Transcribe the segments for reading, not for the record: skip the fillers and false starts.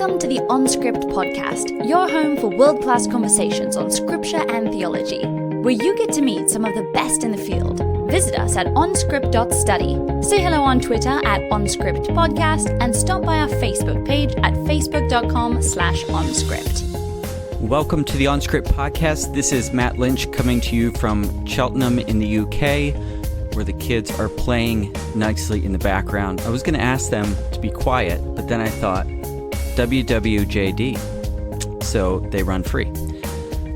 Welcome to the OnScript podcast, your home for world-class conversations on scripture and theology, where you get to meet some of the best in the field. Visit us at onscript.study. Say hello on Twitter at OnScriptPodcast and stop by our Facebook page at facebook.com/OnScript. Welcome to the OnScript podcast. This is Matt Lynch coming to you from Cheltenham in the UK, where the kids are playing nicely in the background. I was going to ask them to be quiet, but then I thought, WWJD, so they run free.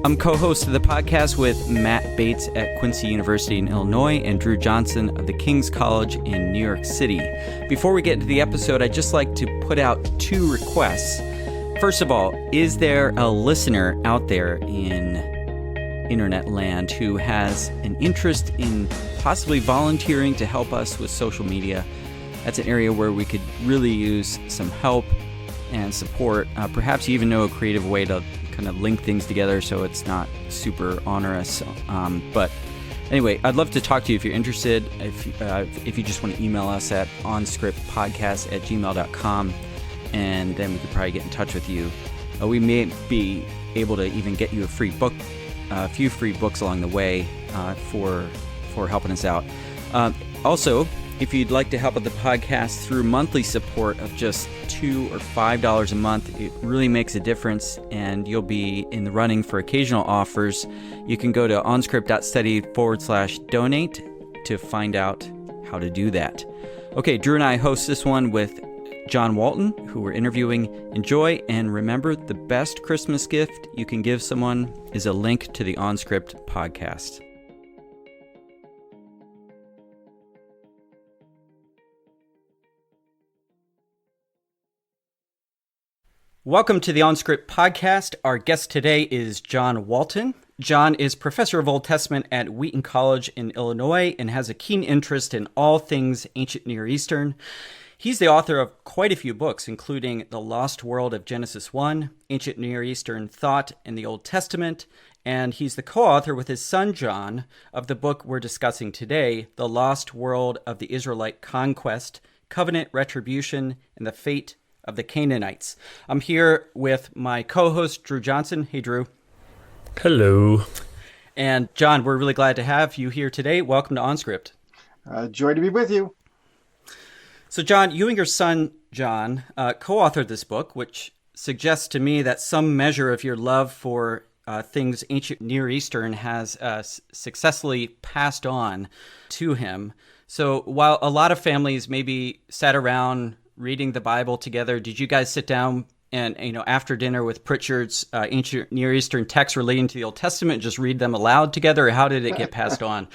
I'm co-host of the podcast with Matt Bates at Quincy University in Illinois and Drew Johnson of the King's College in New York City. Before we get into the episode, I'd just like to put out two requests. First of all, is there a listener out there in internet land who has an interest in possibly volunteering to help us with social media? That's an area where we could really use some help and support. Perhaps you even know a creative way to kind of link things together so it's not super onerous. But anyway, I'd love to talk to you if you're interested. If you just want to email us at onscriptpodcast@gmail.com, and then we could probably get in touch with you. We may be able to even get you a free book, a few free books along the way for helping us out. Also, if you'd like to help out the podcast through monthly support of just $2 or $5 a month, it really makes a difference, and you'll be in the running for occasional offers. You can go to onscript.study/donate to find out how to do that. Okay, Drew and I host this one with John Walton, who we're interviewing. Enjoy, and remember, the best Christmas gift you can give someone is a link to the OnScript podcast. Welcome to the OnScript podcast. Our guest today is John Walton. John is professor of Old Testament at Wheaton College in Illinois and has a keen interest in all things ancient Near Eastern. He's the author of quite a few books, including The Lost World of Genesis 1, Ancient Near Eastern Thought in the Old Testament, and he's the co-author with his son John of the book we're discussing today, The Lost World of the Israelite Conquest, Covenant, Retribution, and the Fate of the Canaanites. I'm here with my co-host, Drew Johnson. Hey, Drew. Hello. And John, we're really glad to have you here today. Welcome to OnScript. Joy to be with you. So, John, you and your son, John, co-authored this book, which suggests to me that some measure of your love for things ancient Near Eastern has successfully passed on to him. So while a lot of families maybe sat around reading the Bible together, did you guys sit down and, after dinner with Pritchard's ancient Near Eastern texts relating to the Old Testament, just read them aloud together, or how did it get passed on?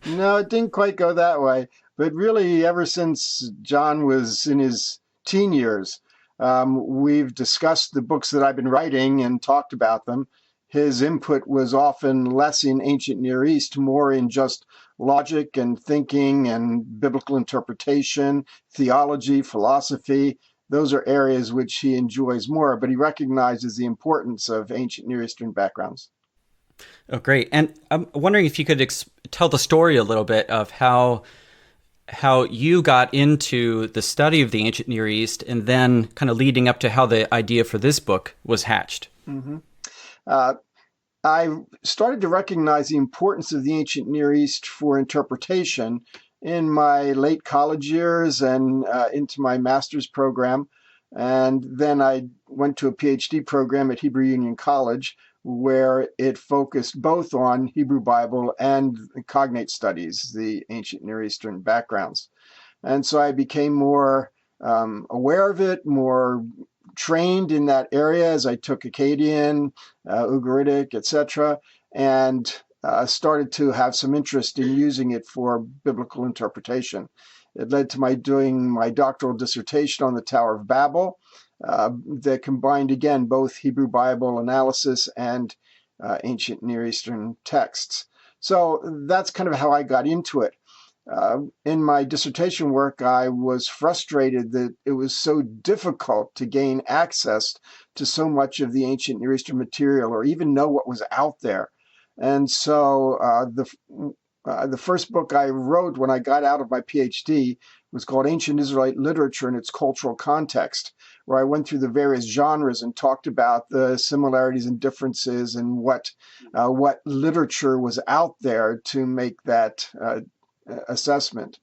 No, it didn't quite go that way. But really, ever since John was in his teen years, we've discussed the books that I've been writing and talked about them. His input was often less in ancient Near East, more in just logic and thinking and biblical interpretation, theology, philosophy. Those are areas which he enjoys more, but he recognizes the importance of ancient Near Eastern backgrounds. Oh, great. And I'm wondering if you could tell the story a little bit of how you got into the study of the ancient Near East, and then kind of leading up to how the idea for this book was hatched. Mm-hmm. I started to recognize the importance of the ancient Near East for interpretation in my late college years and into my master's program. And then I went to a PhD program at Hebrew Union College, where it focused both on Hebrew Bible and cognate studies, the ancient Near Eastern backgrounds. And so I became more aware of it, more trained in that area as I took Akkadian, Ugaritic, etc., and started to have some interest in using it for biblical interpretation. It led to my doing my doctoral dissertation on the Tower of Babel that combined, again, both Hebrew Bible analysis and ancient Near Eastern texts. So that's kind of how I got into it. In my dissertation work, I was frustrated that it was so difficult to gain access to so much of the ancient Near Eastern material, or even know what was out there. And so the first book I wrote when I got out of my PhD was called Ancient Israelite Literature and Its Cultural Context, where I went through the various genres and talked about the similarities and differences and what literature was out there to make that assessment.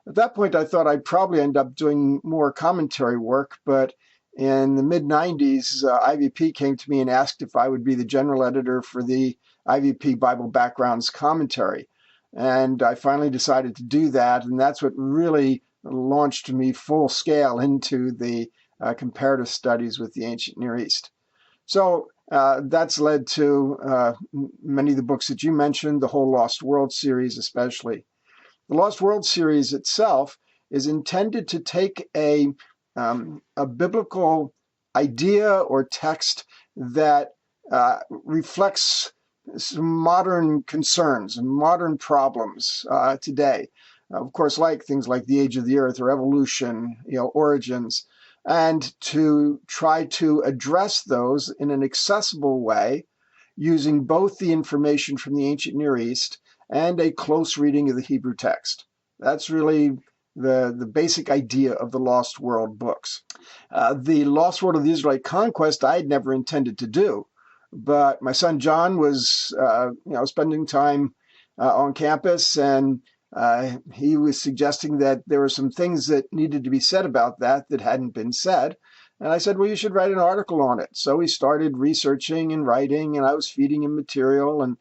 At that point, I thought I'd probably end up doing more commentary work, but in the mid-90s, IVP came to me and asked if I would be the general editor for the IVP Bible Backgrounds Commentary. And I finally decided to do that, and that's what really launched me full scale into the comparative studies with the ancient Near East. So that's led to many of the books that you mentioned, the whole Lost World series especially. The Lost World series itself is intended to take a biblical idea or text that reflects some modern concerns and modern problems today. Of course, like things like the age of the earth or evolution, origins, and to try to address those in an accessible way using both the information from the ancient Near East and a close reading of the Hebrew text. That's really the basic idea of the Lost World books. The Lost World of the Israelite Conquest I had never intended to do, but my son John was spending time on campus, and he was suggesting that there were some things that needed to be said about that hadn't been said. And I said, well, you should write an article on it. So we started researching and writing, and I was feeding him material. And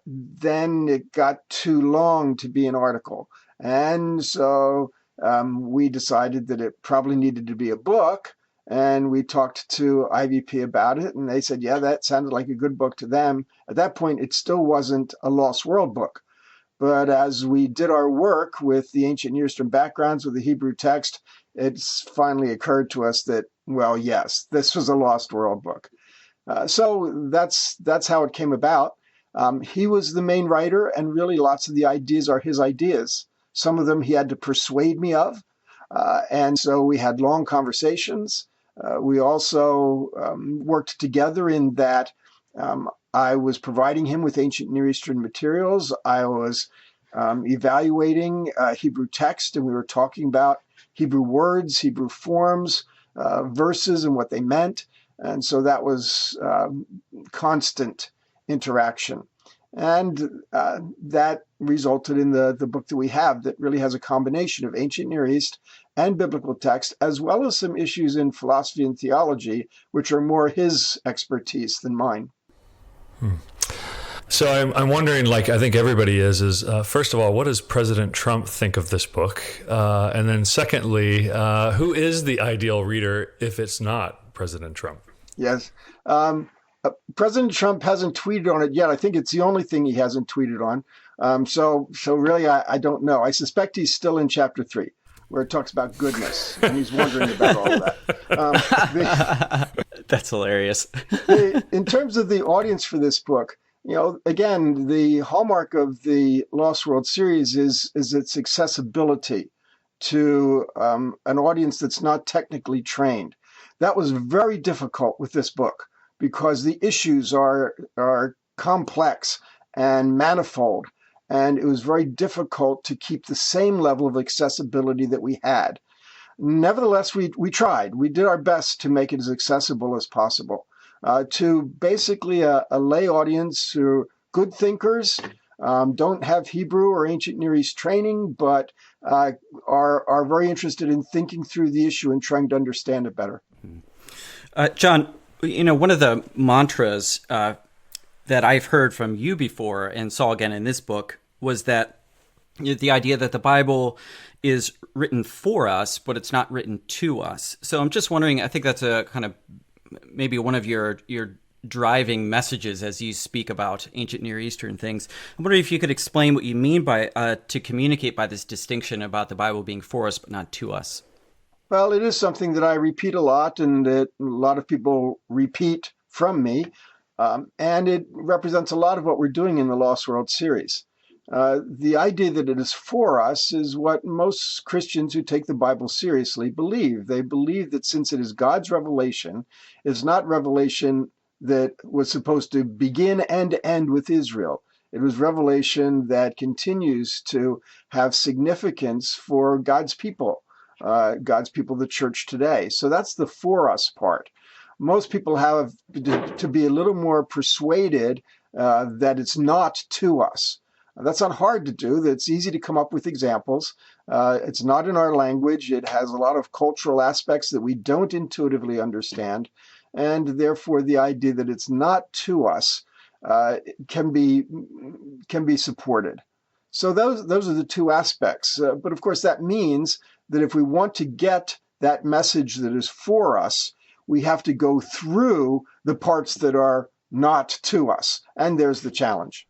then it got too long to be an article. And so we decided that it probably needed to be a book. And we talked to IVP about it. And they said, yeah, that sounded like a good book to them. At that point, it still wasn't a Lost World book. But as we did our work with the ancient Near Eastern backgrounds with the Hebrew text, it's finally occurred to us that, well, yes, this was a Lost World book. So that's how it came about. He was the main writer, and really lots of the ideas are his ideas. Some of them he had to persuade me of, and so we had long conversations. We also worked together in that I was providing him with ancient Near Eastern materials. I was evaluating Hebrew text, and we were talking about Hebrew words, Hebrew forms, verses and what they meant. And so that was constant interaction. And that resulted in the book that we have that really has a combination of ancient Near East and biblical text, as well as some issues in philosophy and theology, which are more his expertise than mine. So I'm wondering, I think everybody is first of all, what does President Trump think of this book? And then secondly, who is the ideal reader if it's not President Trump? Yes. President Trump hasn't tweeted on it yet. I think it's the only thing he hasn't tweeted on. So really, I don't know. I suspect he's still in chapter 3, where it talks about goodness, and he's wondering about all of that. That's hilarious. In terms of the audience for this book, again, the hallmark of the Lost World series is its accessibility to an audience that's not technically trained. That was very difficult with this book because the issues are complex and manifold, and it was very difficult to keep the same level of accessibility that we had. Nevertheless, we tried. We did our best to make it as accessible as possible to basically a lay audience who are good thinkers, don't have Hebrew or ancient Near East training, but are very interested in thinking through the issue and trying to understand it better. John, one of the mantras that I've heard from you before and saw again in this book was that the idea that the Bible is written for us, but it's not written to us. So I'm just wondering, I think that's a kind of maybe one of your driving messages as you speak about ancient Near Eastern things. I'm wondering if you could explain what you mean by to communicate by this distinction about the Bible being for us, but not to us. Well, it is something that I repeat a lot and that a lot of people repeat from me. And it represents a lot of what we're doing in the Lost World series. The idea that it is for us is what most Christians who take the Bible seriously believe. They believe that since it is God's revelation, it's not revelation that was supposed to begin and end with Israel. It was revelation that continues to have significance for God's people, the church today. So that's the for us part. Most people have to be a little more persuaded that it's not to us. That's not hard to do. It's easy to come up with examples. It's not in our language. It has a lot of cultural aspects that we don't intuitively understand. And therefore, the idea that it's not to us can be supported. So those are the two aspects. But of course, that means that if we want to get that message that is for us, we have to go through the parts that are not to us. And there's the challenge.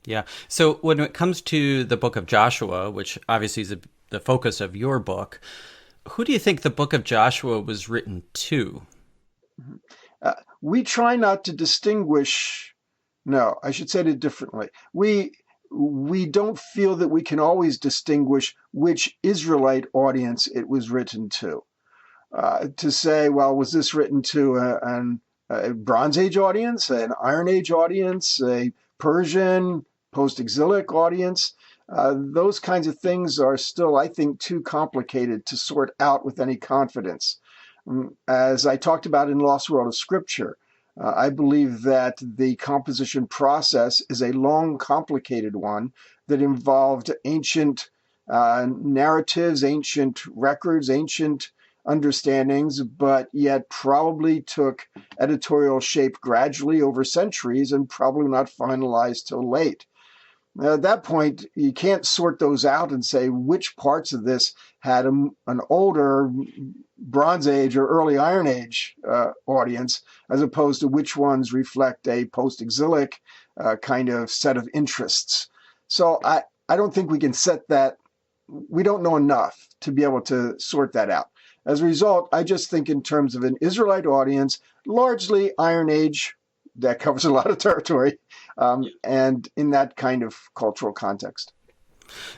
Yeah. So when it comes to the book of Joshua, which obviously is the focus of your book, who do you think the book of Joshua was written to? We try not to distinguish. No, I should say it differently. We don't feel that we can always distinguish which Israelite audience it was written to. To say, well, was this written to a Bronze Age audience, an Iron Age audience, a Persian post-exilic audience? Those kinds of things are still, I think, too complicated to sort out with any confidence. As I talked about in Lost World of Scripture, I believe that the composition process is a long, complicated one that involved ancient narratives, ancient records, ancient understandings, but yet probably took editorial shape gradually over centuries and probably not finalized till late. At that point, you can't sort those out and say which parts of this had an older Bronze Age or early Iron Age audience, as opposed to which ones reflect a post-exilic kind of set of interests. So I don't think we can set that. We don't know enough to be able to sort that out. As a result, I just think in terms of an Israelite audience, largely Iron Age, that covers a lot of territory, and in that kind of cultural context.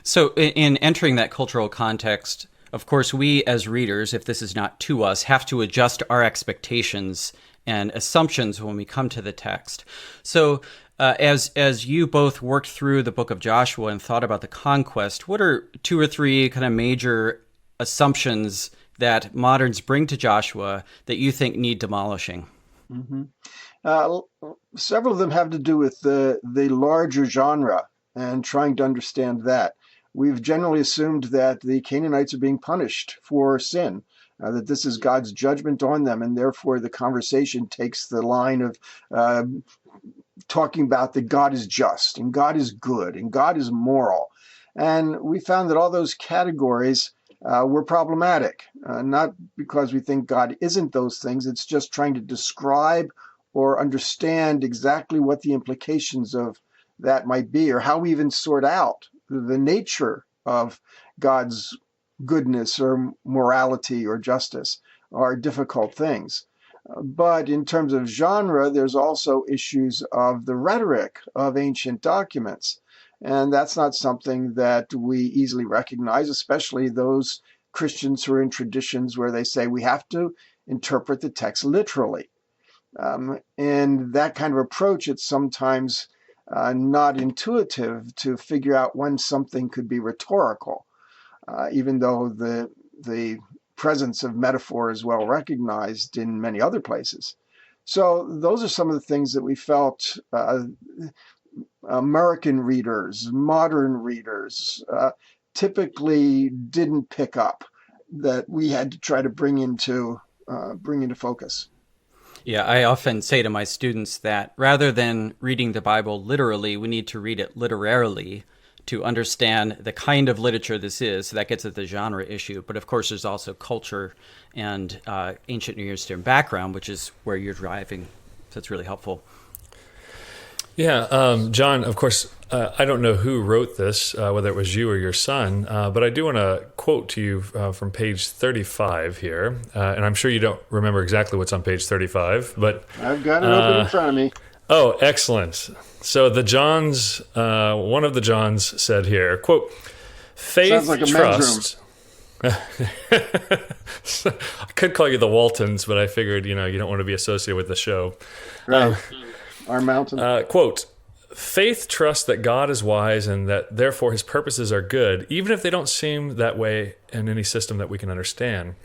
So in entering that cultural context, of course, we as readers, if this is not to us, have to adjust our expectations and assumptions when we come to the text. So as you both worked through the book of Joshua and thought about the conquest, what are two or three kind of major assumptions that moderns bring to Joshua that you think need demolishing? Mm-hmm. Several of them have to do with the larger genre and trying to understand that. We've generally assumed that the Canaanites are being punished for sin, that this is God's judgment on them, and therefore the conversation takes the line of talking about that God is just, and God is good, and God is moral. And we found that all those categories were problematic, not because we think God isn't those things, it's just trying to describe or understand exactly what the implications of that might be, or how we even sort out the nature of God's goodness or morality or justice are difficult things. But in terms of genre, there's also issues of the rhetoric of ancient documents. And that's not something that we easily recognize, especially those Christians who are in traditions where they say we have to interpret the text literally. And that kind of approach, it's sometimes not intuitive to figure out when something could be rhetorical, even though the presence of metaphor is well recognized in many other places. So those are some of the things that we felt American readers, modern readers, typically didn't pick up, that we had to try to bring into focus. Yeah, I often say to my students that rather than reading the Bible literally, we need to read it literarily to understand the kind of literature this is. So that gets at the genre issue. But of course, there's also culture and ancient Near Eastern background, which is where you're driving. So it's really helpful. Yeah, John, of course, I don't know who wrote this, whether it was you or your son, but I do want to quote to you from page 35 here, and I'm sure you don't remember exactly what's on page 35, but... I've got it open in front of me. Oh, excellent. So the Johns, one of the Johns said here, quote, faith, sounds like a trust... I could call you the Waltons, but I figured, you don't want to be associated with the show. Right. Our mountain. Quote, faith trusts that God is wise and that therefore his purposes are good, even if they don't seem that way in any system that we can understand.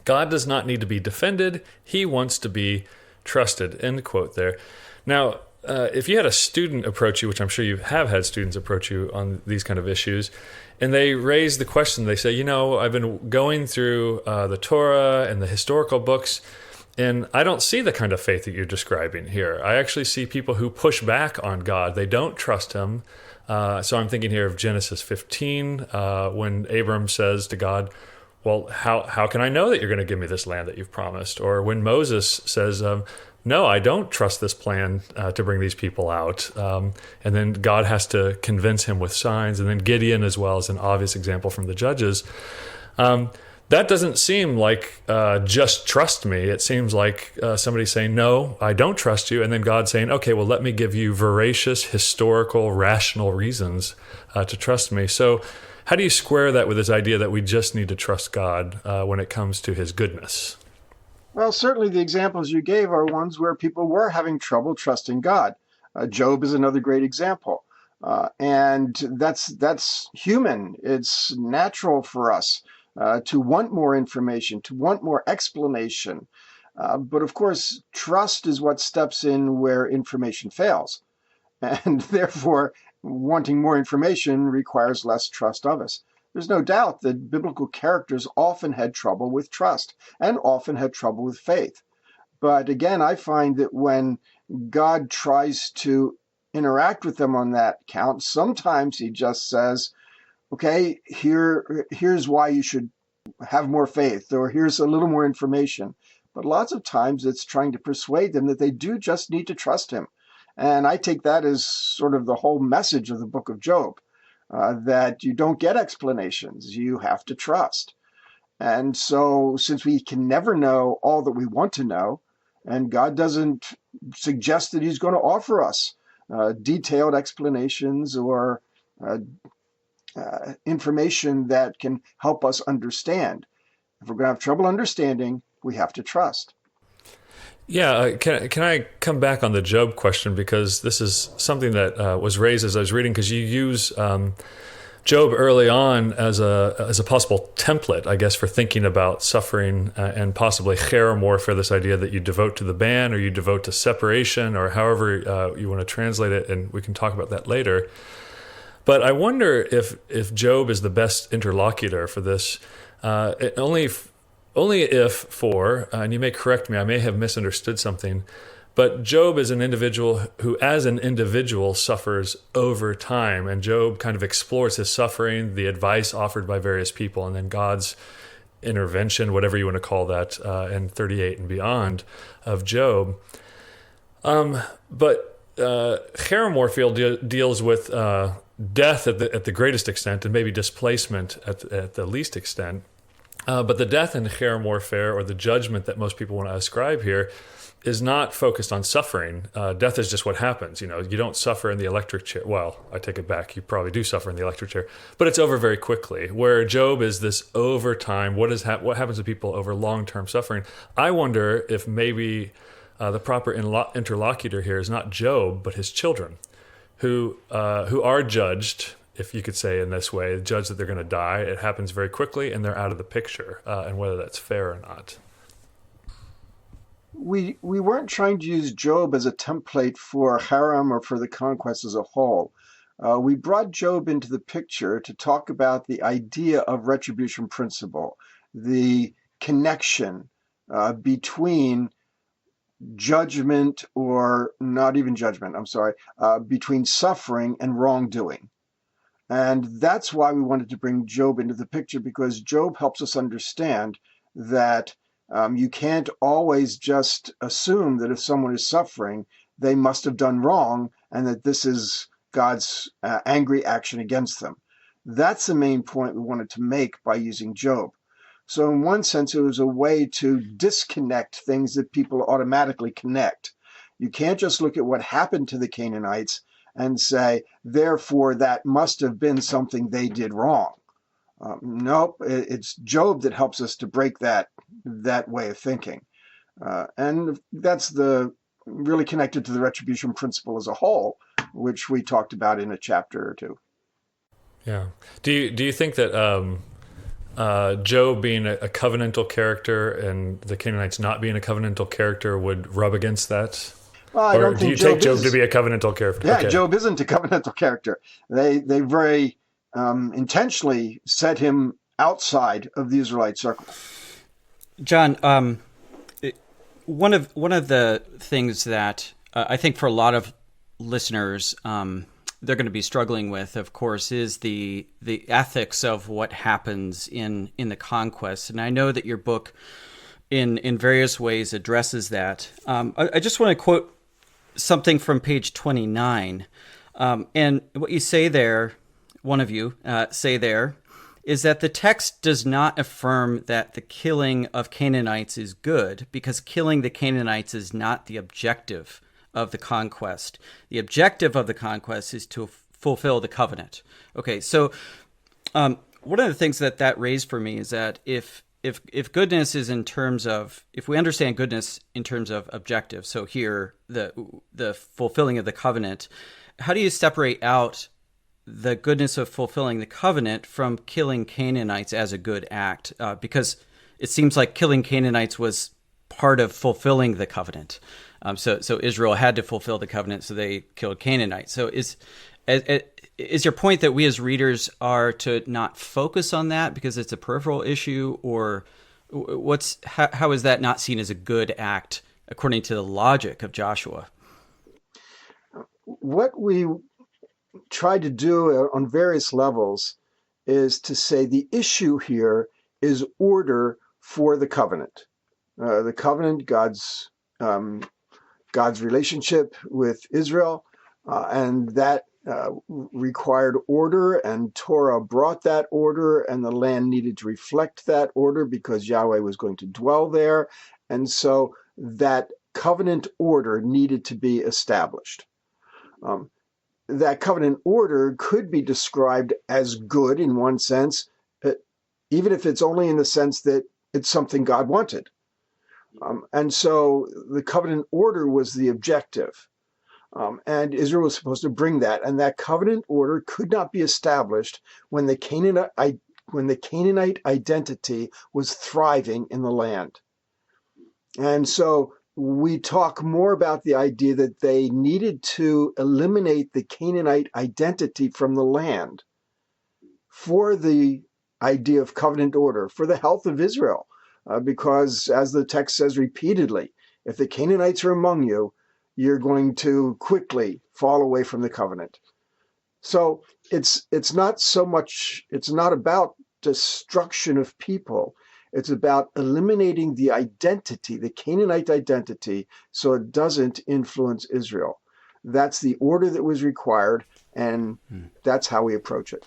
God does not need to be defended. He wants to be trusted. End quote there. Now, if you had a student approach you, which I'm sure you have had students approach you on these kind of issues, and they raise the question, they say, I've been going through the Torah and the historical books, and I don't see the kind of faith that you're describing here. I actually see people who push back on God. They don't trust him. So I'm thinking here of Genesis 15, when Abram says to God, well, how can I know that you're going to give me this land that you've promised? Or when Moses says, no, I don't trust this plan to bring these people out. And then God has to convince him with signs. And then Gideon as well is an obvious example from the Judges. That doesn't seem like just trust me. It seems like somebody saying, no, I don't trust you. And then God saying, okay, well, let me give you veracious, historical, rational reasons to trust me. So how do you square that with this idea that we just need to trust God when it comes to his goodness? Well, certainly the examples you gave are ones where people were having trouble trusting God. Job is another great example. And that's human. It's natural for us to want more information, to want more explanation. But of course, trust is what steps in where information fails. And therefore, wanting more information requires less trust of us. There's no doubt that biblical characters often had trouble with trust and often had trouble with faith. But again, I find that when God tries to interact with them on that count, sometimes he just says, okay, here's why you should have more faith, or here's a little more information. But lots of times it's trying to persuade them that they do just need to trust him. And I take that as sort of the whole message of the book of Job, that you don't get explanations, you have to trust. And so since we can never know all that we want to know, and God doesn't suggest that he's going to offer us detailed explanations or information that can help us understand. If we're going to have trouble understanding, we have to trust. Yeah, can I come back on the Job question, because this is something that was raised as I was reading, because you use Job early on as a possible template, I guess, for thinking about suffering and possibly cherem warfare, this idea that you devote to the ban or you devote to separation, or however you want to translate it, and we can talk about that later. But I wonder if Job is the best interlocutor for this, only if and you may correct me, I may have misunderstood something, but Job is an individual who, as an individual, suffers over time, and Job kind of explores his suffering, the advice offered by various people, and then God's intervention, whatever you want to call that, in 38 and beyond of Job. But cherem warfare deals with death at the greatest extent, and maybe displacement at the least extent. But the death in cherem warfare, or the judgment that most people want to ascribe here, is not focused on suffering. Death is just what happens. You don't suffer in the electric chair. Well, I take it back. You probably do suffer in the electric chair, but it's over very quickly. Where Job is this over time. What happens to people over long-term suffering? I wonder if maybe the proper interlocutor here is not Job, but his children, who are judged, if you could say in this way, judged that they're going to die. It happens very quickly, and they're out of the picture, and whether that's fair or not. We weren't trying to use Job as a template for cherem or for the conquest as a whole. We brought Job into the picture to talk about the idea of retribution principle, the connection between judgment, or not even judgment, between suffering and wrongdoing. And that's why we wanted to bring Job into the picture, because Job helps us understand that you can't always just assume that if someone is suffering, they must have done wrong, and that this is God's angry action against them. That's the main point we wanted to make by using Job. So in one sense, it was a way to disconnect things that people automatically connect. You can't just look at what happened to the Canaanites and say, therefore, that must have been something they did wrong. Nope, it's Job that helps us to break that way of thinking. And that's really connected to the retribution principle as a whole. which we talked about in a chapter or two. Yeah. Do you think that Job being a covenantal character and the Canaanites not being a covenantal character would rub against that? Well, I or don't do think you take Job to be a covenantal character? Yeah, Okay. Job isn't a covenantal character. They very intentionally set him outside of the Israelite circle. John, one of the things that I think for a lot of listeners they're going to be struggling with, of course, is the ethics of what happens in the conquest. And I know that your book in various ways addresses that. I just want to quote something from page 29. And what you say there, one of you say there, is that the text does not affirm that the killing of Canaanites is good, because killing the Canaanites is not the objective of the conquest. The objective of the conquest is to fulfill the covenant. Okay, so one of the things that raised for me is that if goodness is in terms of, if we understand goodness in terms of objective, so here the fulfilling of the covenant, how do you separate out the goodness of fulfilling the covenant from killing Canaanites as a good act? Because it seems like killing Canaanites was part of fulfilling the covenant. So Israel had to fulfill the covenant, so they killed Canaanites. So is your point that we as readers are to not focus on that because it's a peripheral issue, or how is that not seen as a good act according to the logic of Joshua? What we try to do on various levels is to say the issue here is order for the covenant. The covenant, God's relationship with Israel, and that required order, and Torah brought that order, and the land needed to reflect that order because Yahweh was going to dwell there. And so that covenant order needed to be established. That covenant order could be described as good in one sense, even if it's only in the sense that it's something God wanted. And so the covenant order was the objective. And Israel was supposed to bring that. And that covenant order could not be established when the Canaanite identity was thriving in the land. And so we talk more about the idea that they needed to eliminate the Canaanite identity from the land for the idea of covenant order, for the health of Israel. Because as the text says repeatedly, if the Canaanites are among you, you're going to quickly fall away from the covenant. So it's not about destruction of people. It's about eliminating the identity, the Canaanite identity, so it doesn't influence Israel. That's the order that was required, and that's how we approach it.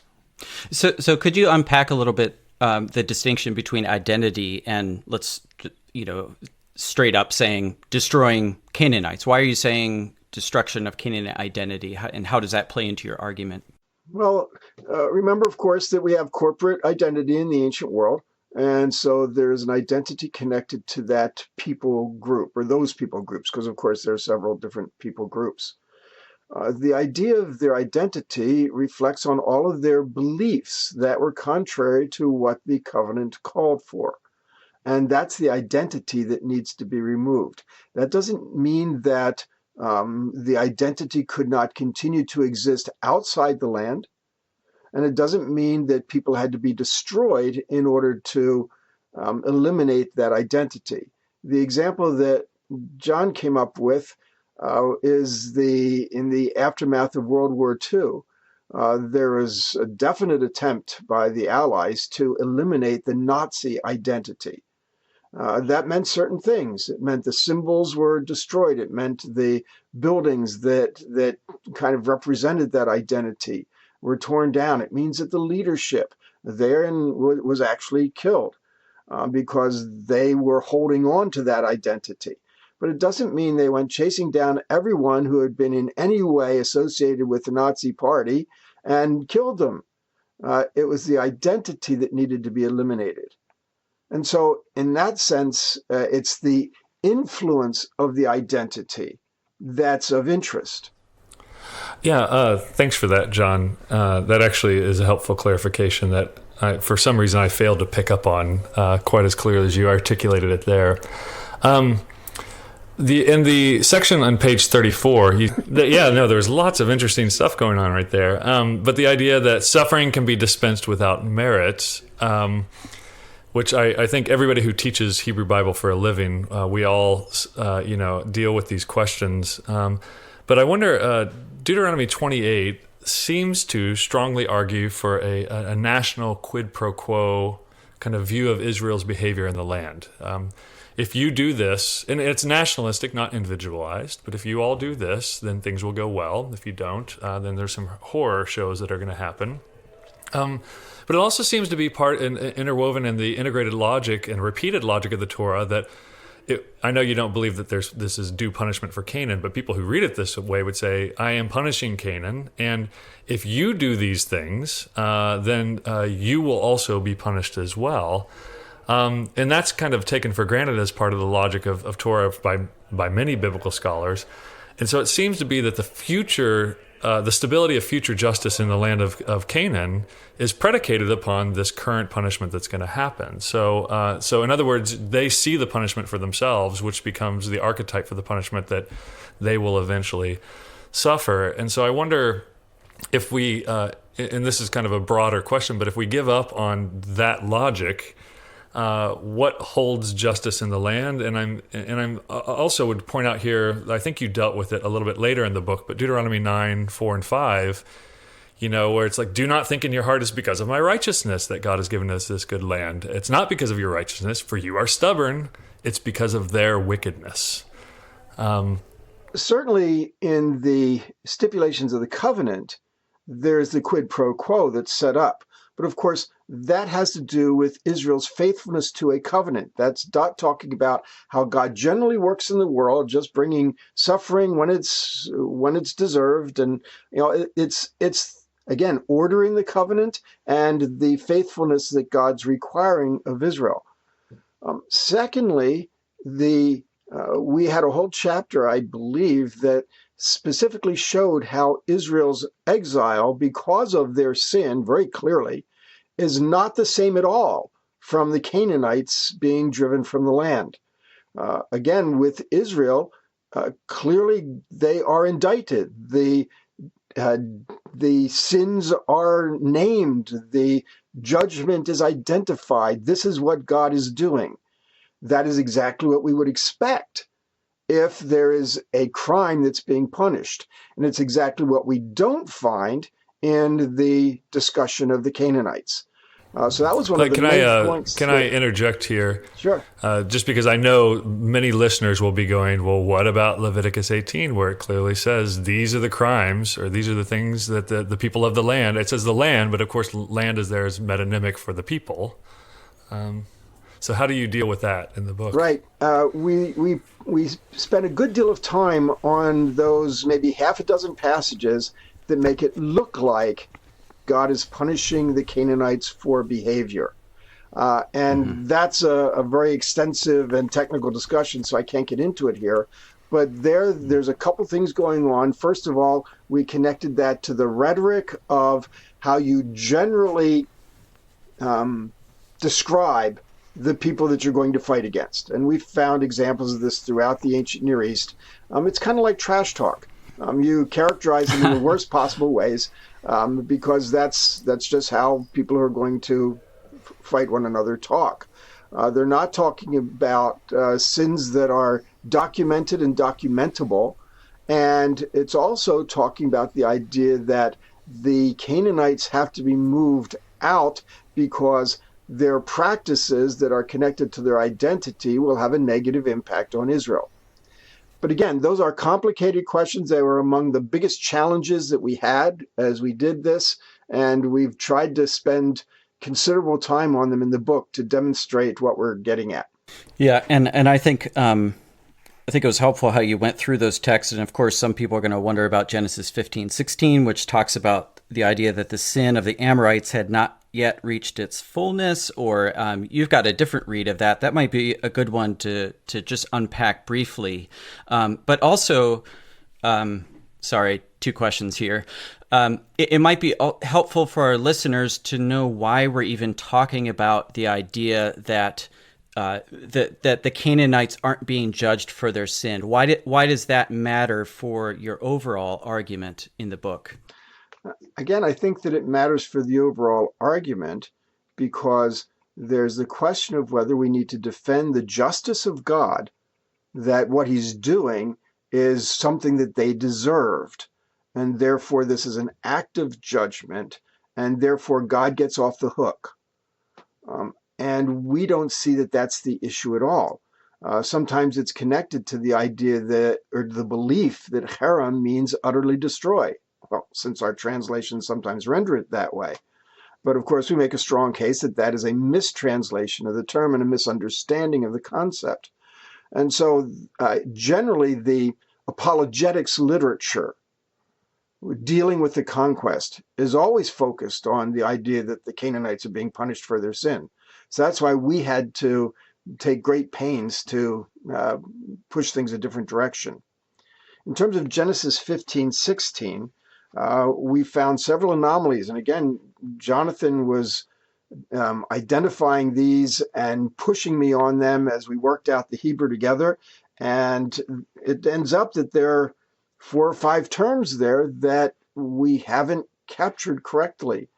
So could you unpack a little bit the distinction between identity and, let's, straight up saying destroying Canaanites? Why are you saying destruction of Canaanite identity, and how does that play into your argument? Well, remember, of course, that we have corporate identity in the ancient world. And so there's an identity connected to that people group, or those people groups, because, of course, there are several different people groups. The idea of their identity reflects on all of their beliefs that were contrary to what the covenant called for. And that's the identity that needs to be removed. That doesn't mean that the identity could not continue to exist outside the land. And it doesn't mean that people had to be destroyed in order to eliminate that identity. The example that John came up with is in the aftermath of World War II. There was a definite attempt by the Allies to eliminate the Nazi identity. That meant certain things. It meant the symbols were destroyed. It meant the buildings that kind of represented that identity were torn down. It means that the leadership therein was actually killed because they were holding on to that identity. But it doesn't mean they went chasing down everyone who had been in any way associated with the Nazi Party and killed them. It was the identity that needed to be eliminated. And so in that sense, it's the influence of the identity that's of interest. Thanks for that, John. That actually is a helpful clarification that for some reason I failed to pick up on quite as clearly as you articulated it there. In the section on page 34, there's lots of interesting stuff going on right there. But the idea that suffering can be dispensed without merit, which I think everybody who teaches Hebrew Bible for a living, we all, deal with these questions. But I wonder, Deuteronomy 28 seems to strongly argue for a national quid pro quo kind of view of Israel's behavior in the land. If you do this, and it's nationalistic, not individualized, but if you all do this, then things will go well. If you don't, then there's some horror shows that are going to happen. But it also seems to be interwoven in the integrated logic and repeated logic of the Torah that I know you don't believe that this is due punishment for Canaan, but people who read it this way would say, I am punishing Canaan, and if you do these things, then you will also be punished as well. And that's kind of taken for granted as part of the logic of Torah by many biblical scholars. And so it seems to be that the stability of future justice in the land of Canaan is predicated upon this current punishment that's going to happen. So in other words, they see the punishment for themselves, which becomes the archetype for the punishment that they will eventually suffer. And so I wonder if we, and this is kind of a broader question, but if we give up on that logic, what holds justice in the land? And I'm also would point out here, I think you dealt with it a little bit later in the book, but Deuteronomy 9:4 and 5, where it's like, do not think in your heart it's because of my righteousness that God has given us this good land. It's not because of your righteousness, for you are stubborn. It's because of their wickedness. Certainly in the stipulations of the covenant, there's the quid pro quo that's set up. But of course, that has to do with Israel's faithfulness to a covenant. That's not talking about how God generally works in the world, just bringing suffering when it's deserved, and it's again ordering the covenant and the faithfulness that God's requiring of Israel. Secondly, we had a whole chapter, I believe, that specifically showed how Israel's exile, because of their sin, very clearly, is not the same at all from the Canaanites being driven from the land. Again, with Israel, clearly they are indicted. The sins are named. The judgment is identified. This is what God is doing. That is exactly what we would expect if there is a crime that's being punished. And it's exactly what we don't find in the discussion of the Canaanites. So that was one of the main points. Can I interject here? Sure. Just because I know many listeners will be going, well, what about Leviticus 18, where it clearly says these are the crimes, or these are the things that the people of the land. It says the land, but of course land is there as metonymic for the people. So how do you deal with that in the book? Right. We spent a good deal of time on those maybe half a dozen passages that make it look like God is punishing the Canaanites for behavior. That's a very extensive and technical discussion, so I can't get into it here. But there's a couple things going on. First of all, we connected that to the rhetoric of how you generally describe the people that you're going to fight against. And we found examples of this throughout the ancient Near East. It's kind of like trash talk. You characterize them in the worst possible ways because that's just how people who are going to fight one another talk. They're not talking about sins that are documented and documentable. And it's also talking about the idea that the Canaanites have to be moved out because their practices that are connected to their identity will have a negative impact on Israel. But again, those are complicated questions. They were among the biggest challenges that we had as we did this, and we've tried to spend considerable time on them in the book to demonstrate what we're getting at. Yeah, and I think it was helpful how you went through those texts, and of course some people are going to wonder about Genesis 15:16, which talks about the idea that the sin of the Amorites had not yet reached its fullness, or you've got a different read of that. That might be a good one to just unpack briefly. But also, two questions here. It might be helpful for our listeners to know why we're even talking about the idea that that the Canaanites aren't being judged for their sin. Why does that matter for your overall argument in the book? Again, I think that it matters for the overall argument because there's the question of whether we need to defend the justice of God, that what he's doing is something that they deserved, and therefore this is an act of judgment, and therefore God gets off the hook. And we don't see that that's the issue at all. Sometimes it's connected to the idea that, or the belief that herem means utterly destroy. Well, since our translations sometimes render it that way. But of course, we make a strong case that that is a mistranslation of the term and a misunderstanding of the concept. And so generally the apologetics literature dealing with the conquest is always focused on the idea that the Canaanites are being punished for their sin. So that's why we had to take great pains to push things a different direction. In terms of Genesis 15:16, we found several anomalies. And again, Jonathan was identifying these and pushing me on them as we worked out the Hebrew together. And it ends up that there are 4 or 5 terms there that we haven't captured correctly.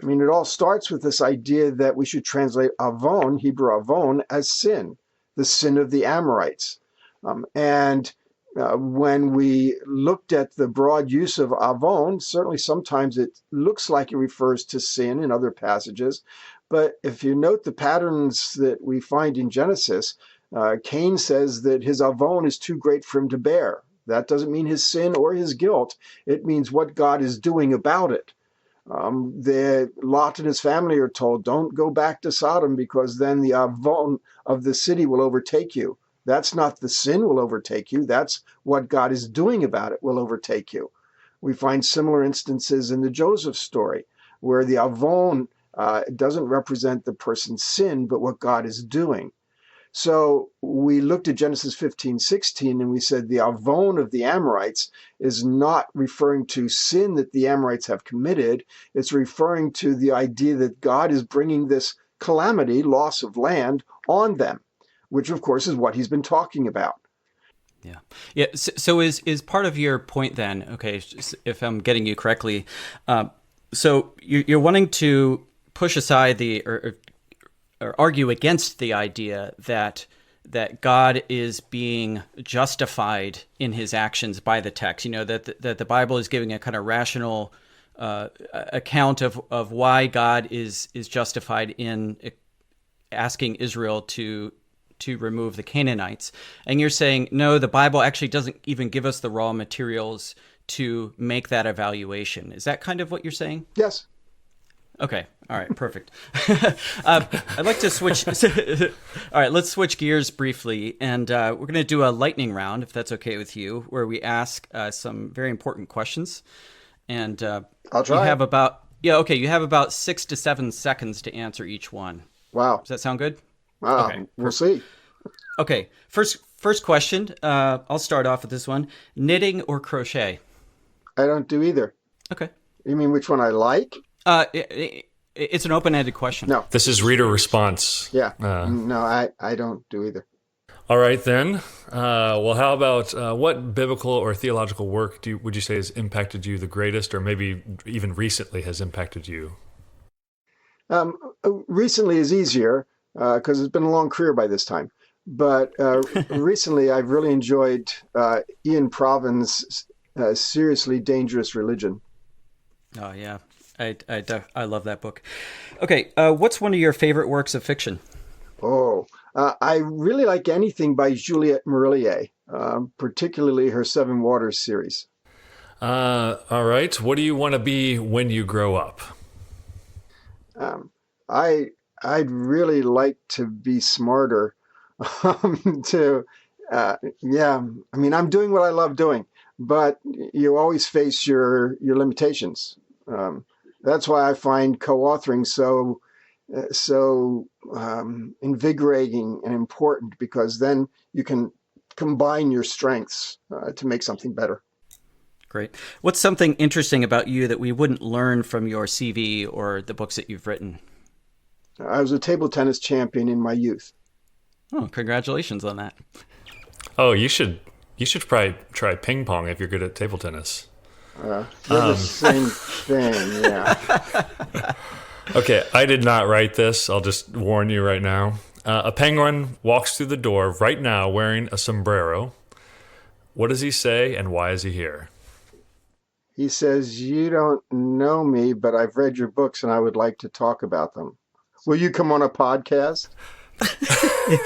I mean, it all starts with this idea that we should translate avon, Hebrew avon, as sin, the sin of the Amorites. When we looked at the broad use of avon, certainly sometimes it looks like it refers to sin in other passages. But if you note the patterns that we find in Genesis, Cain says that his avon is too great for him to bear. That doesn't mean his sin or his guilt. It means what God is doing about it. Lot and his family are told, don't go back to Sodom because then the avon of the city will overtake you. That's not the sin will overtake you. That's what God is doing about it will overtake you. We find similar instances in the Joseph story where the avon doesn't represent the person's sin, but what God is doing. So we looked at Genesis 15:16 and we said the avon of the Amorites is not referring to sin that the Amorites have committed. It's referring to the idea that God is bringing this calamity, loss of land, on them, which of course is what he's been talking about. Yeah. So is part of your point then, okay, if I'm getting you correctly, so you're wanting to push aside or argue against the idea that God is being justified in his actions by the text. You know, that the Bible is giving a kind of rational account of why God is justified in asking Israel to remove the Canaanites. And you're saying, no, the Bible actually doesn't even give us the raw materials to make that evaluation. Is that kind of what you're saying? Yes. Okay. All right. Perfect. I'd like to switch. All right. Let's switch gears briefly. And we're going to do a lightning round, if that's okay with you, where we ask some very important questions. And I'll try. You have about 6 to 7 seconds to answer each one. Wow. Does that sound good? Wow. Okay. We'll see. Okay. First question. I'll start off with this one. Knitting or crochet? I don't do either. Okay. You mean which one I like? It's an open-ended question. No. This is reader response. Yeah. No, I don't do either. All right, then. Well, how about what biblical or theological work would you say has impacted you the greatest, or maybe even recently has impacted you? Recently is easier because it's been a long career by this time. But recently, I've really enjoyed Ian Proven's Seriously Dangerous Religion. Oh, yeah. I love that book. Okay, what's one of your favorite works of fiction? I really like anything by Juliette Marillier, particularly her Seven Waters series. All right. What do you want to be when you grow up? I'd really like to be smarter. I mean, I'm doing what I love doing, but you always face your limitations. That's why I find co-authoring so invigorating and important, because then you can combine your strengths to make something better. Great. What's something interesting about you that we wouldn't learn from your CV or the books that you've written? I was a table tennis champion in my youth. Oh, congratulations on that. Oh, you should probably try ping pong if you're good at table tennis. They're the same thing, yeah. Okay, I did not write this. I'll just warn you right now. A penguin walks through the door right now wearing a sombrero. What does he say, and why is he here? He says, "You don't know me, but I've read your books and I would like to talk about them. Will you come on a podcast?"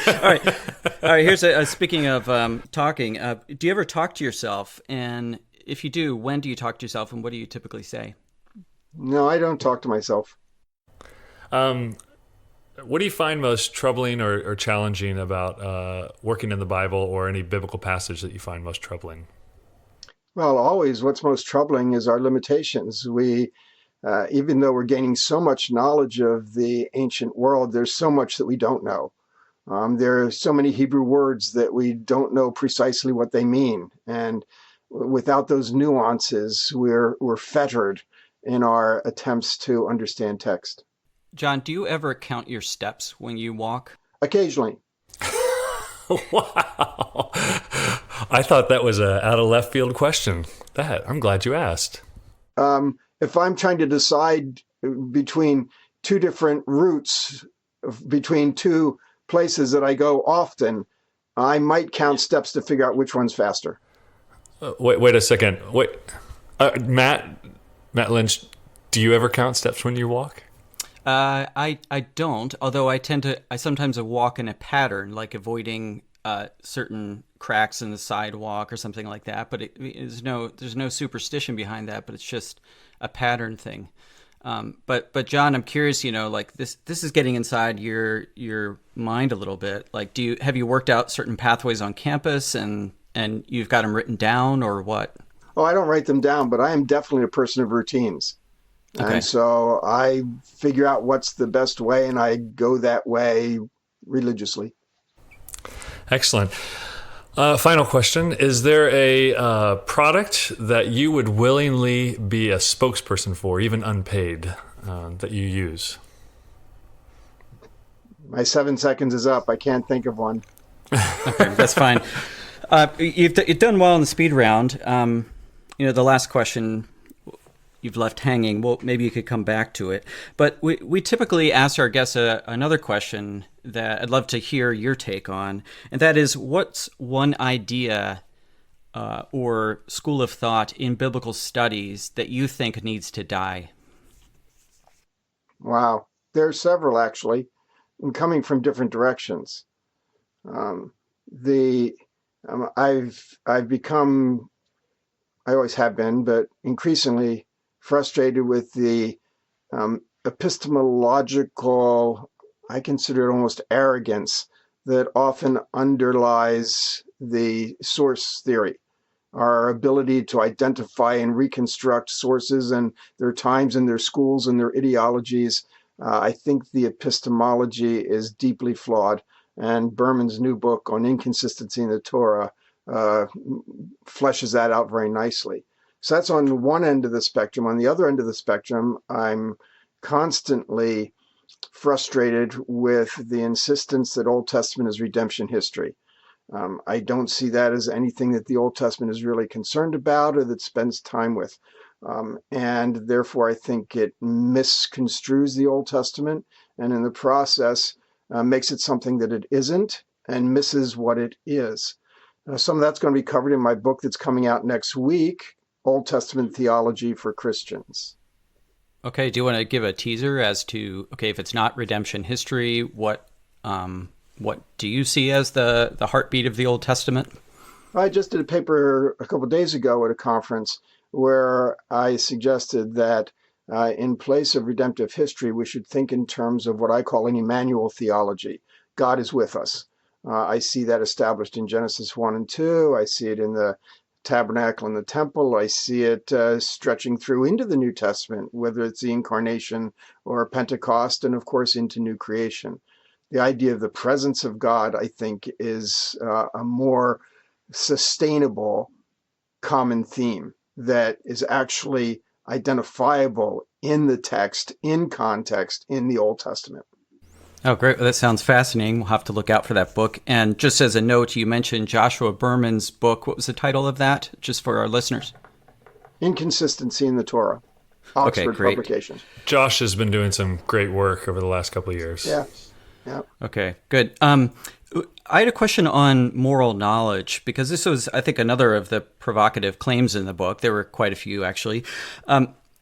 All right. Here's speaking of talking. Do you ever talk to yourself? And if you do, when do you talk to yourself, and what do you typically say? No, I don't talk to myself. What do you find most troubling or challenging about working in the Bible, or any biblical passage that you find most troubling? Well, always what's most troubling is our limitations. We, even though we're gaining so much knowledge of the ancient world, there's so much that we don't know. There are so many Hebrew words that we don't know precisely what they mean. And without those nuances, we're fettered in our attempts to understand text. John, do you ever count your steps when you walk? Occasionally. Wow. I thought that was a out of left field question. I'm glad you asked. If I'm trying to decide between two different routes, between two places that I go often, I might count steps to figure out which one's faster. Wait a second. Matt Lynch, do you ever count steps when you walk? I don't, although I sometimes walk in a pattern, like avoiding certain cracks in the sidewalk or something like that. But there's no superstition behind that, but it's just a pattern thing. But John, I'm curious, like this is getting inside your mind a little bit. Like, have you worked out certain pathways on campus and you've got them written down, or what? Oh, I don't write them down, but I am definitely a person of routines. Okay. And so I figure out what's the best way, and I go that way religiously. Excellent. Final question. Is there a product that you would willingly be a spokesperson for, even unpaid, that you use? My 7 seconds is up. I can't think of one. Okay, that's fine. You've done well in the speed round. The last question you've left hanging. Well, maybe you could come back to it. But we typically ask our guests another question that I'd love to hear your take on, and that is, what's one idea or school of thought in biblical studies that you think needs to die? Wow. There are several, actually, and coming from different directions. I've become, I always have been, but increasingly frustrated with the epistemological, I consider it almost arrogance, that often underlies the source theory. Our ability to identify and reconstruct sources and their times and their schools and their ideologies. I think the epistemology is deeply flawed. And Berman's new book on Inconsistency in the Torah fleshes that out very nicely. So that's on one end of the spectrum. On the other end of the spectrum, I'm constantly frustrated with the insistence that Old Testament is redemption history. I don't see that as anything that the Old Testament is really concerned about or that spends time with. And therefore, I think it misconstrues the Old Testament, and in the process makes it something that it isn't and misses what it is. Some of that's going to be covered in my book that's coming out next week, Old Testament Theology for Christians. Okay, do you want to give a teaser as to, if it's not redemption history, what do you see as the heartbeat of the Old Testament? I just did a paper a couple of days ago at a conference where I suggested that in place of redemptive history, we should think in terms of what I call an Emmanuel theology. God is with us. I see that established in Genesis 1 and 2. I see it in the tabernacle and the temple. I see it stretching through into the New Testament, whether it's the incarnation or Pentecost, and of course into new creation. The idea of the presence of God, I think, is a more sustainable common theme that is actually identifiable in the text, in context, in the Old Testament. Oh, great. Well, that sounds fascinating. We'll have to look out for that book. And just as a note, you mentioned Joshua Berman's book. What was the title of that, just for our listeners? Inconsistency in the Torah. Oxford Okay, great. Publications. Josh has been doing some great work over the last couple of years. Yeah. Okay, good. I had a question on moral knowledge, because this was, I think, another of the provocative claims in the book. There were quite a few, actually.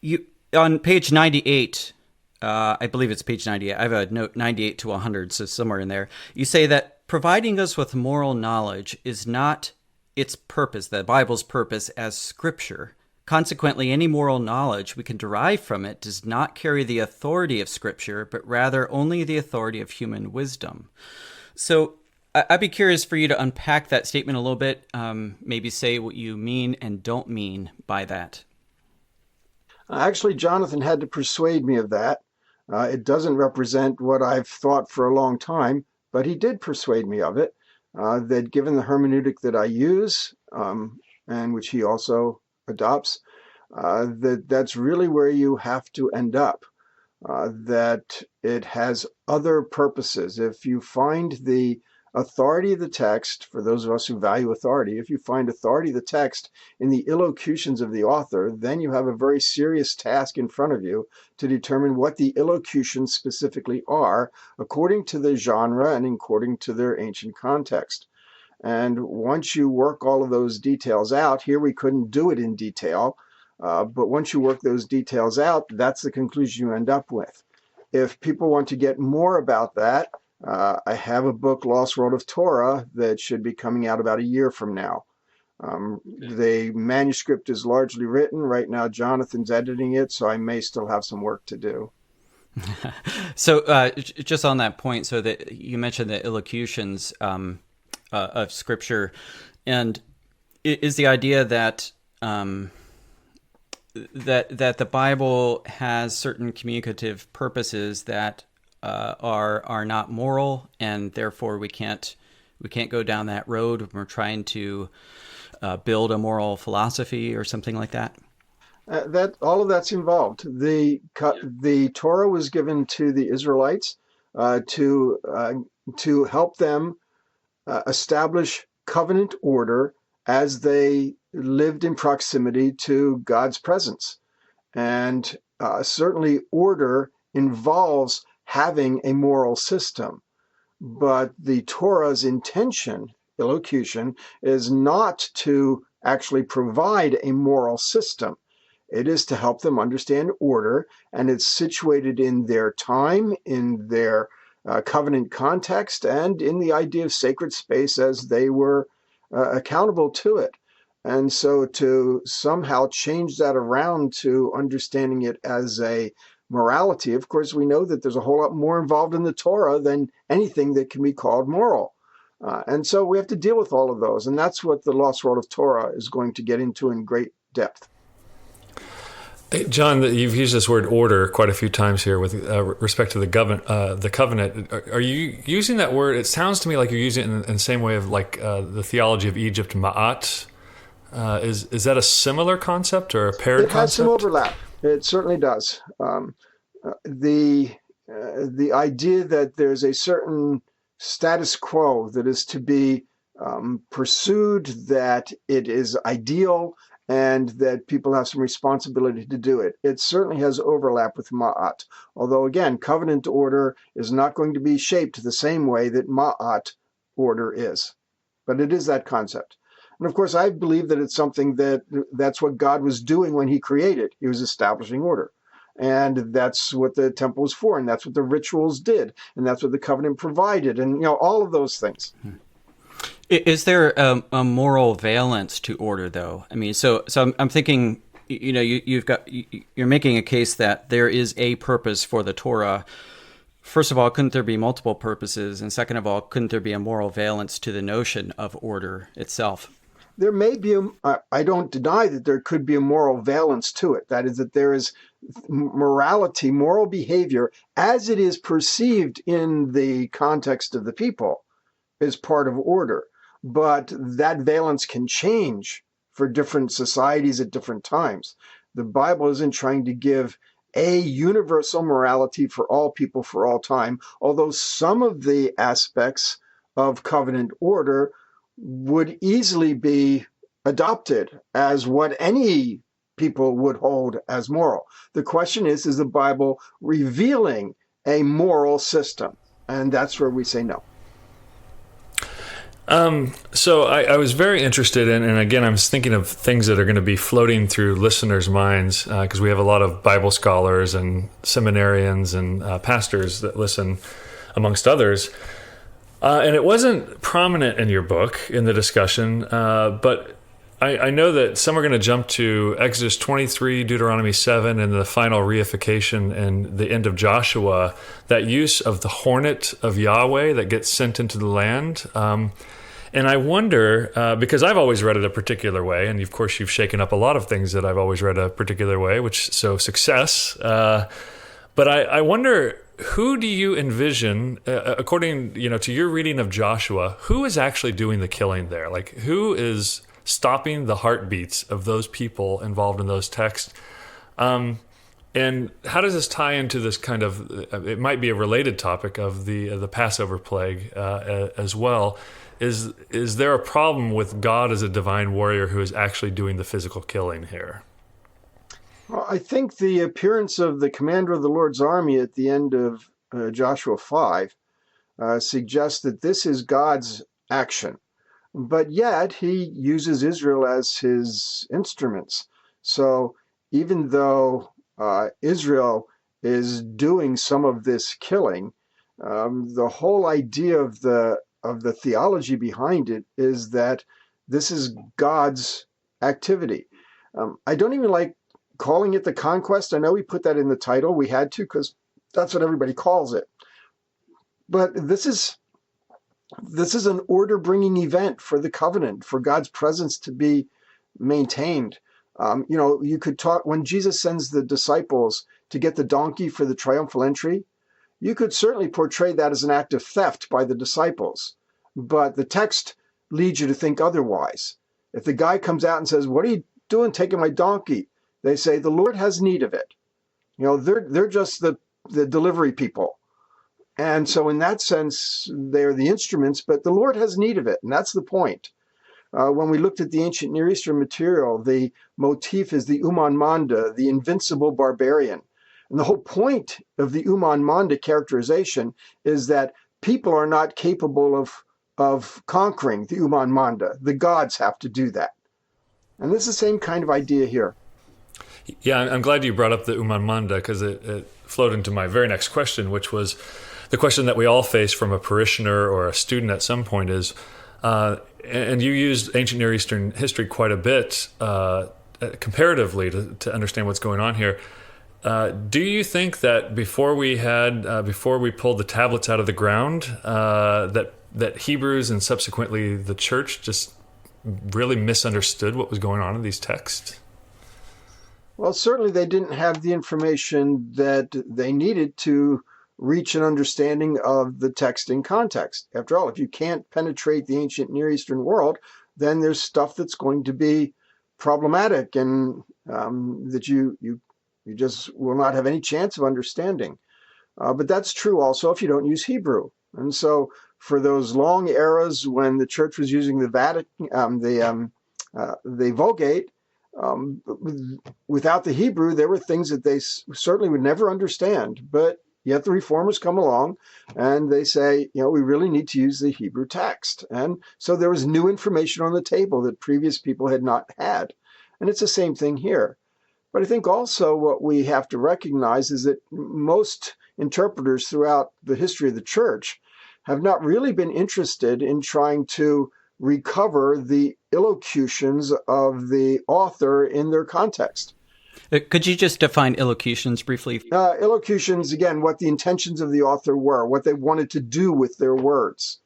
You on page 98, I believe it's page 98. I have a note 98 to 100, so somewhere in there. You say that providing us with moral knowledge is not its purpose, the Bible's purpose, as Scripture. Consequently, any moral knowledge we can derive from it does not carry the authority of Scripture, but rather only the authority of human wisdom. So I'd be curious for you to unpack that statement a little bit, maybe say what you mean and don't mean by that. Actually, Jonathan had to persuade me of that. It doesn't represent what I've thought for a long time, but he did persuade me of it, that given the hermeneutic that I use, and which he also adopts, that's really where you have to end up, that it has other purposes. If you find the authority of the text, for those of us who value authority, if you find authority of the text in the illocutions of the author, then you have a very serious task in front of you to determine what the illocutions specifically are, according to the genre and according to their ancient context. And once you work all of those details out, here we couldn't do it in detail, but once you work those details out, that's the conclusion you end up with. If people want to get more about that, I have a book, Lost World of Torah, that should be coming out about a year from now. The manuscript is largely written. Right now, Jonathan's editing it, so I may still have some work to do. So just on that point, so that you mentioned the illocutions of Scripture, and is the idea that that the Bible has certain communicative purposes that are not moral, and therefore we can't go down that road when we're trying to build a moral philosophy or something like that? That all of that's involved. The Torah was given to the Israelites to help them establish covenant order as they lived in proximity to God's presence, and certainly order involves having a moral system. But the Torah's intention, illocution, is not to actually provide a moral system. It is to help them understand order, and it's situated in their time, in their covenant context, and in the idea of sacred space as they were accountable to it. And so to somehow change that around to understanding it as a morality, of course, we know that there's a whole lot more involved in the Torah than anything that can be called moral. And so we have to deal with all of those. And that's what the Lost World of Torah is going to get into in great depth. Hey, John, you've used this word order quite a few times here with respect to the covenant. Are you using that word? It sounds to me like you're using it in the same way of like the theology of Egypt, ma'at. Is that a similar concept or a paired concept? It has some overlap. It certainly does. The idea that there's a certain status quo that is to be pursued, that it is ideal, and that people have some responsibility to do it. It certainly has overlap with ma'at. Although, again, covenant order is not going to be shaped the same way that ma'at order is. But it is that concept. And of course, I believe that it's something that's what God was doing when he created. He was establishing order. And that's what the temple was for, and that's what the rituals did, and that's what the covenant provided, and all of those things. Is there a moral valence to order, though? I mean, so I'm thinking, you're making a case that there is a purpose for the Torah. First of all, couldn't there be multiple purposes? And second of all, couldn't there be a moral valence to the notion of order itself? There may be, I don't deny that there could be a moral valence to it. That is, that there is morality, moral behavior, as it is perceived in the context of the people, is part of order. But that valence can change for different societies at different times. The Bible isn't trying to give a universal morality for all people for all time, although some of the aspects of covenant order would easily be adopted as what any people would hold as moral. The question is the Bible revealing a moral system? And that's where we say no. So I was very interested in, and again, I was thinking of things that are going to be floating through listeners' minds, because we have a lot of Bible scholars and seminarians and pastors that listen, amongst others. And it wasn't prominent in your book, in the discussion, but I know that some are going to jump to Exodus 23, Deuteronomy 7, and the final reification and the end of Joshua, that use of the hornet of Yahweh that gets sent into the land. And I wonder, because I've always read it a particular way, and of course you've shaken up a lot of things that I've always read a particular way, so success. But I wonder, who do you envision, according to your reading of Joshua, who is actually doing the killing there? Like, who is stopping the heartbeats of those people involved in those texts? And how does this tie into this kind of, it might be a related topic of the Passover plague as well. Is there a problem with God as a divine warrior who is actually doing the physical killing here? Well, I think the appearance of the commander of the Lord's army at the end of Joshua 5 suggests that this is God's action. But yet he uses Israel as his instruments. So even though Israel is doing some of this killing, the whole idea of the theology behind it is that this is God's activity. I don't even like calling it the conquest. I know we put that in the title. We had to, because that's what everybody calls it. But this is an order-bringing event for the covenant, for God's presence to be maintained. You could talk, when Jesus sends the disciples to get the donkey for the triumphal entry, you could certainly portray that as an act of theft by the disciples, but the text leads you to think otherwise. If the guy comes out and says, "What are you doing taking my donkey?" They say, "The Lord has need of it." They're just the delivery people. And so in that sense, they're the instruments, but the Lord has need of it, and that's the point. When we looked at the ancient Near Eastern material, the motif is the Uman Manda, the invincible barbarian. And the whole point of the Uman Manda characterization is that people are not capable of conquering the Uman Manda. The gods have to do that. And this is the same kind of idea here. Yeah, I'm glad you brought up the Uman Manda, because it flowed into my very next question, which was the question that we all face from a parishioner or a student at some point is, and you used ancient Near Eastern history quite a bit comparatively to understand what's going on here. Do you think that before we pulled the tablets out of the ground, that Hebrews and subsequently the church just really misunderstood what was going on in these texts? Well, certainly they didn't have the information that they needed to reach an understanding of the text in context. After all, if you can't penetrate the ancient Near Eastern world, then there's stuff that's going to be problematic and that you just will not have any chance of understanding. But that's true also if you don't use Hebrew. And so for those long eras when the church was using the Vulgate, without the Hebrew, there were things that they certainly would never understand. But yet the reformers come along and they say, we really need to use the Hebrew text. And so there was new information on the table that previous people had not had. And it's the same thing here. But I think also what we have to recognize is that most interpreters throughout the history of the church have not really been interested in trying to recover the illocutions of the author in their context. Could you just define illocutions briefly? Illocutions, again, what the intentions of the author were, what they wanted to do with their words.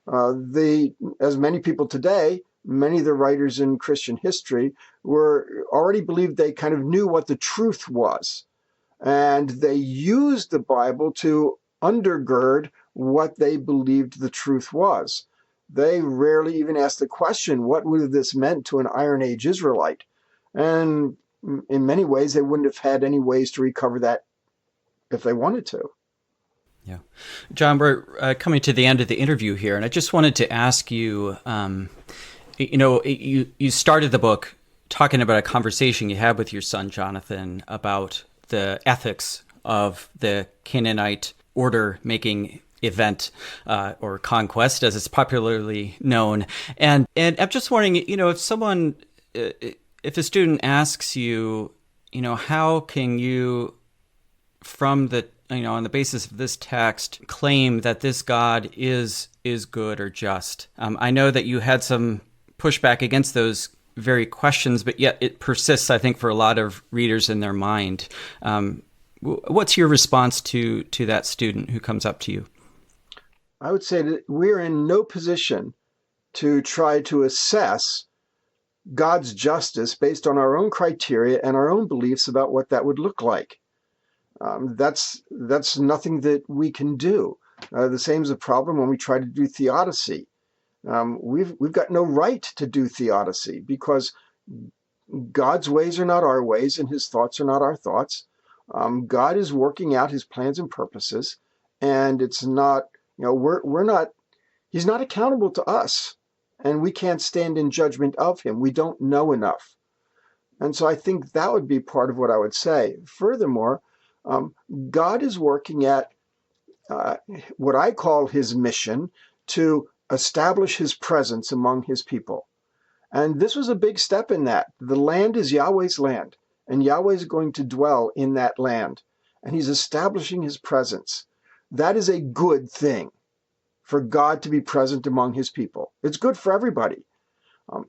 As many people today, many of the writers in Christian history already believed they kind of knew what the truth was. And they used the Bible to undergird what they believed the truth was. They rarely even ask the question, what would have this meant to an Iron Age Israelite? And in many ways, they wouldn't have had any ways to recover that if they wanted to. Yeah. John, we're coming to the end of the interview here, and I just wanted to ask you, you started the book talking about a conversation you had with your son, Jonathan, about the ethics of the Canaanite order-making event, or conquest, as it's popularly known. And I'm just wondering, if a student asks you, how can you, from the, on the basis of this text, claim that this God is good or just? I know that you had some pushback against those very questions, but yet it persists, I think, for a lot of readers in their mind. What's your response to that student who comes up to you? I would say that we're in no position to try to assess God's justice based on our own criteria and our own beliefs about what that would look like. That's nothing that we can do. The same is a problem when we try to do theodicy. We've got no right to do theodicy because God's ways are not our ways and his thoughts are not our thoughts. God is working out his plans and purposes, and it's not, he's not accountable to us, and we can't stand in judgment of him. We don't know enough. And so I think that would be part of what I would say. Furthermore, God is working at what I call his mission to establish his presence among his people. And this was a big step in that. The land is Yahweh's land, and Yahweh is going to dwell in that land, and he's establishing his presence. That is a good thing for God to be present among his people. It's good for everybody.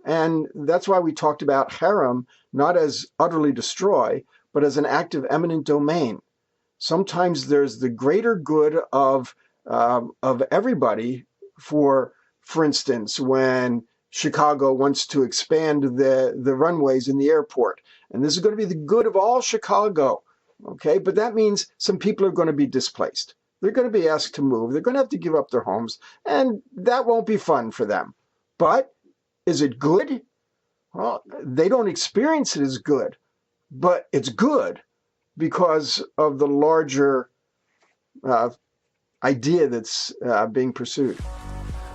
And that's why we talked about harem not as utterly destroy, but as an act of eminent domain. Sometimes there's the greater good of everybody. For instance, when Chicago wants to expand the runways in the airport, and this is going to be the good of all Chicago, okay? But that means some people are going to be displaced. They're going to be asked to move. They're going to have to give up their homes, and that won't be fun for them. But is it good? Well, they don't experience it as good, but it's good because of the larger idea that's being pursued.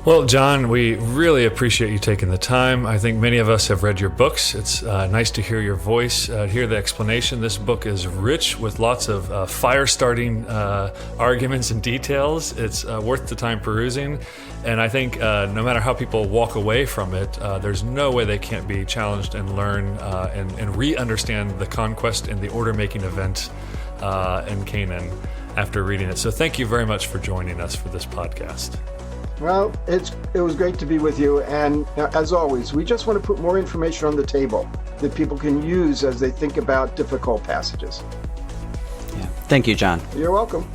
Well, John, we really appreciate you taking the time. I think many of us have read your books. It's nice to hear your voice, hear the explanation. This book is rich with lots of fire-starting arguments and details. It's worth the time perusing. And I think no matter how people walk away from it, there's no way they can't be challenged and learn and re-understand the conquest and the order-making event in Canaan after reading it. So thank you very much for joining us for this podcast. Well, it was great to be with you, and as always, we just want to put more information on the table that people can use as they think about difficult passages. Yeah. Thank you, John. You're welcome.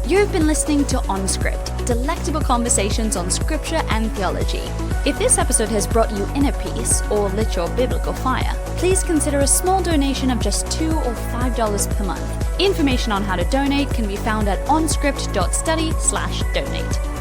You've been listening to On Script, delectable conversations on scripture and theology. If this episode has brought you inner peace or lit your biblical fire, please consider a small donation of just $2 or $5 per month. Information on how to donate can be found at onscript.study/donate.